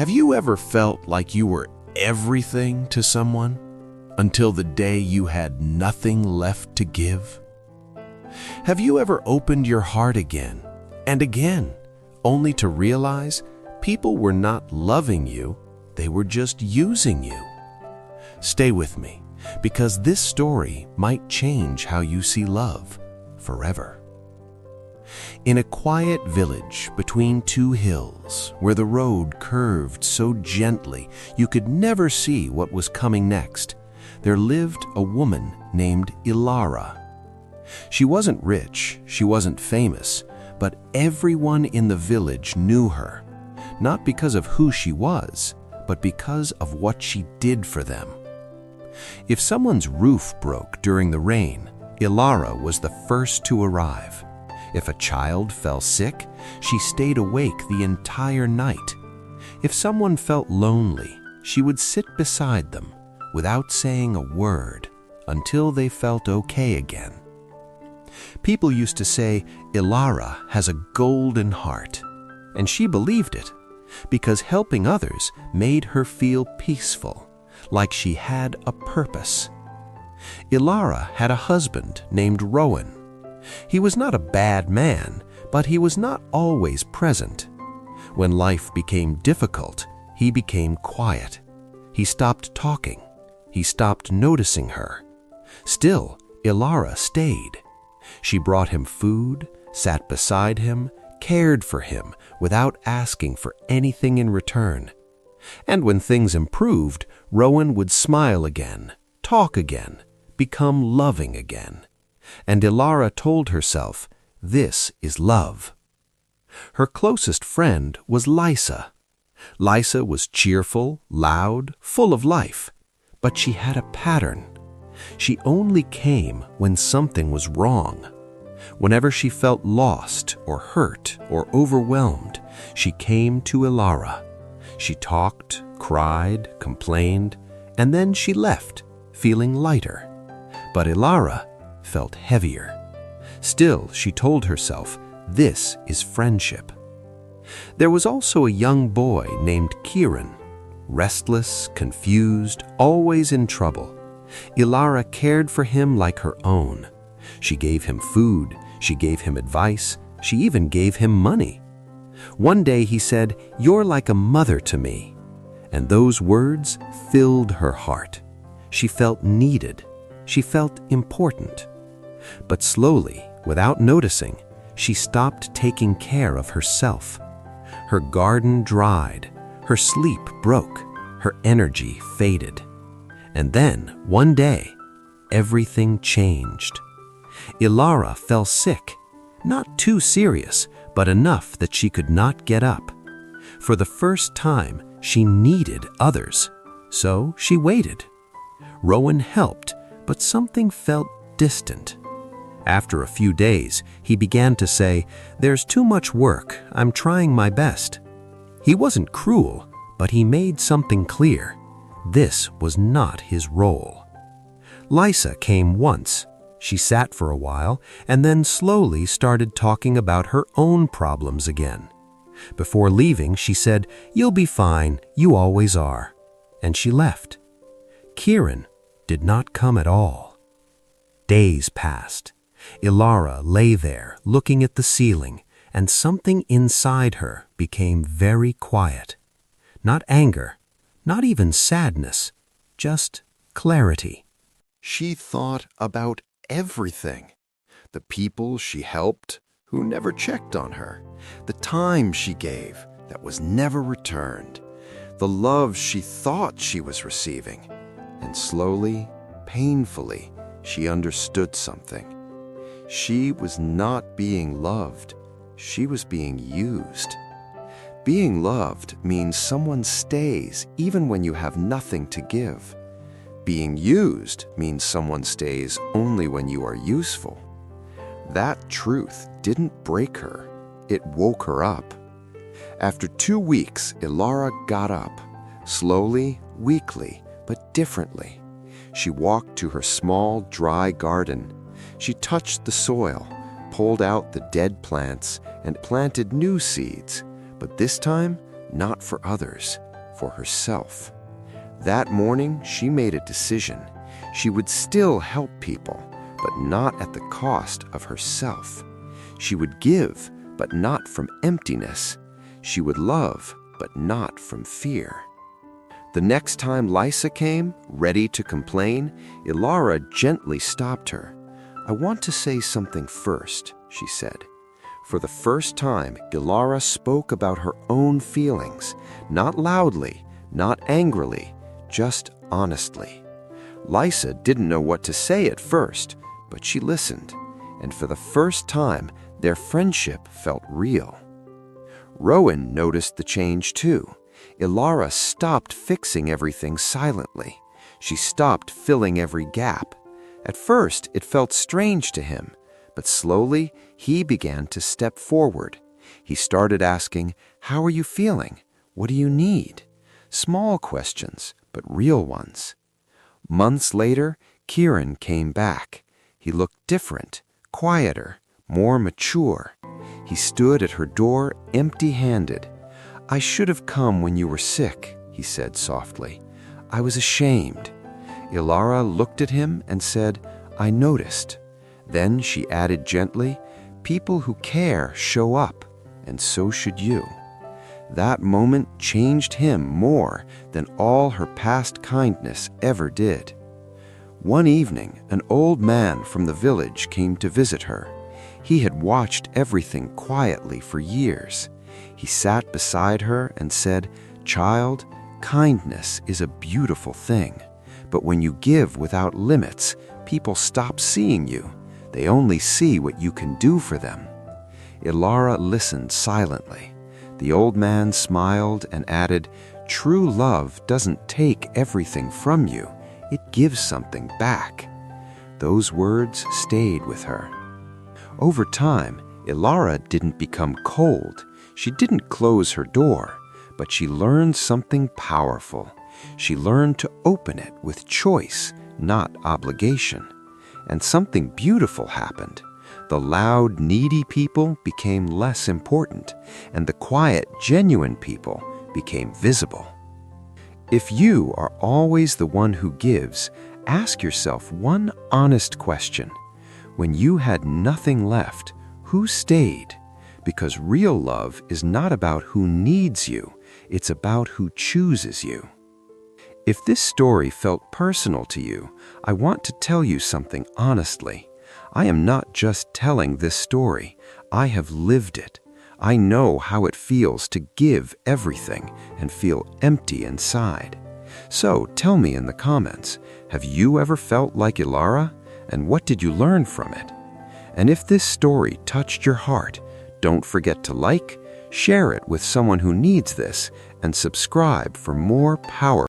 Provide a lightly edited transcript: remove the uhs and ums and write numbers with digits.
Have you ever felt like you were everything to someone until the day you had nothing left to give? Have you ever opened your heart again and again, only to realize people were not loving you, they were just using you? Stay with me, because this story might change how you see love forever. In a quiet village between two hills, where the road curved so gently you could never see what was coming next, there lived a woman named Ilara. She wasn't rich, she wasn't famous, but everyone in the village knew her, not because of who she was, but because of what she did for them. If someone's roof broke during the rain, Ilara was the first to arrive. If a child fell sick, she stayed awake the entire night. If someone felt lonely, she would sit beside them without saying a word until they felt okay again. People used to say Ilara has a golden heart, and she believed it because helping others made her feel peaceful, like she had a purpose. Ilara had a husband named Rowan. He was not a bad man, but he was not always present. When life became difficult, he became quiet. He stopped talking. He stopped noticing her. Still, Ilara stayed. She brought him food, sat beside him, cared for him without asking for anything in return. And when things improved, Rowan would smile again, talk again, become loving again. And Ilara told herself, this is love. Her closest friend was Lysa. Lysa was cheerful, loud, full of life, but she had a pattern. She only came when something was wrong. Whenever she felt lost or hurt or overwhelmed, she came to Ilara. She talked, cried, complained, and then she left, feeling lighter. But Ilara felt heavier. Still, she told herself, this is friendship. There was also a young boy named Kieran. Restless, confused, always in trouble. Ilara cared for him like her own. She gave him food, she gave him advice, she even gave him money. One day he said, "You're like a mother to me." And those words filled her heart. She felt needed. She felt important. But slowly, without noticing, she stopped taking care of herself. Her garden dried, her sleep broke, her energy faded. And then, one day, everything changed. Ilara fell sick, not too serious, but enough that she could not get up. For the first time, she needed others, so she waited. Rowan helped, but something felt distant. After a few days, he began to say, "There's too much work, I'm trying my best." He wasn't cruel, but he made something clear. This was not his role. Lysa came once. She sat for a while and then slowly started talking about her own problems again. Before leaving, she said, "You'll be fine, you always are." And she left. Kieran did not come at all. Days passed. Ilara lay there looking at the ceiling, and something inside her became very quiet. Not anger, not even sadness, just clarity. She thought about everything. The people she helped who never checked on her. The time she gave that was never returned. The love she thought she was receiving. And slowly, painfully, she understood something. She was not being loved. She was being used. Being loved means someone stays even when you have nothing to give. Being used means someone stays only when you are useful. That truth didn't break her. It woke her up. After 2 weeks, Ilara got up, slowly, weakly, but differently. She walked to her small, dry garden. She touched the soil, pulled out the dead plants, and planted new seeds, but this time, not for others, for herself. That morning, she made a decision. She would still help people, but not at the cost of herself. She would give, but not from emptiness. She would love, but not from fear. The next time Lisa came, ready to complain, Ilara gently stopped her. "I want to say something first," she said. For the first time, Ilara spoke about her own feelings, not loudly, not angrily, just honestly. Lisa didn't know what to say at first, but she listened, and for the first time, their friendship felt real. Rowan noticed the change too. Ilara stopped fixing everything silently. She stopped filling every gap. At first, it felt strange to him, but slowly he began to step forward. He started asking, "How are you feeling? What do you need?" Small questions, but real ones. Months later, Kieran came back. He looked different, quieter, more mature. He stood at her door empty-handed. "I should have come when you were sick," he said softly. "I was ashamed." Ilara looked at him and said, "I noticed." Then she added gently, "People who care show up, and so should you." That moment changed him more than all her past kindness ever did. One evening, an old man from the village came to visit her. He had watched everything quietly for years. He sat beside her and said, "Child, kindness is a beautiful thing. But when you give without limits, people stop seeing you. They only see what you can do for them." Ilara listened silently. The old man smiled and added, "True love doesn't take everything from you. It gives something back." Those words stayed with her. Over time, Ilara didn't become cold. She didn't close her door, but she learned something powerful. She learned to open it with choice, not obligation. And something beautiful happened. The loud, needy people became less important, and the quiet, genuine people became visible. If you are always the one who gives, ask yourself one honest question. When you had nothing left, who stayed? Because real love is not about who needs you, it's about who chooses you. If this story felt personal to you, I want to tell you something honestly. I am not just telling this story. I have lived it. I know how it feels to give everything and feel empty inside. So tell me in the comments, have you ever felt like Ilara? And what did you learn from it? And if this story touched your heart, don't forget to like, share it with someone who needs this, and subscribe for more powerful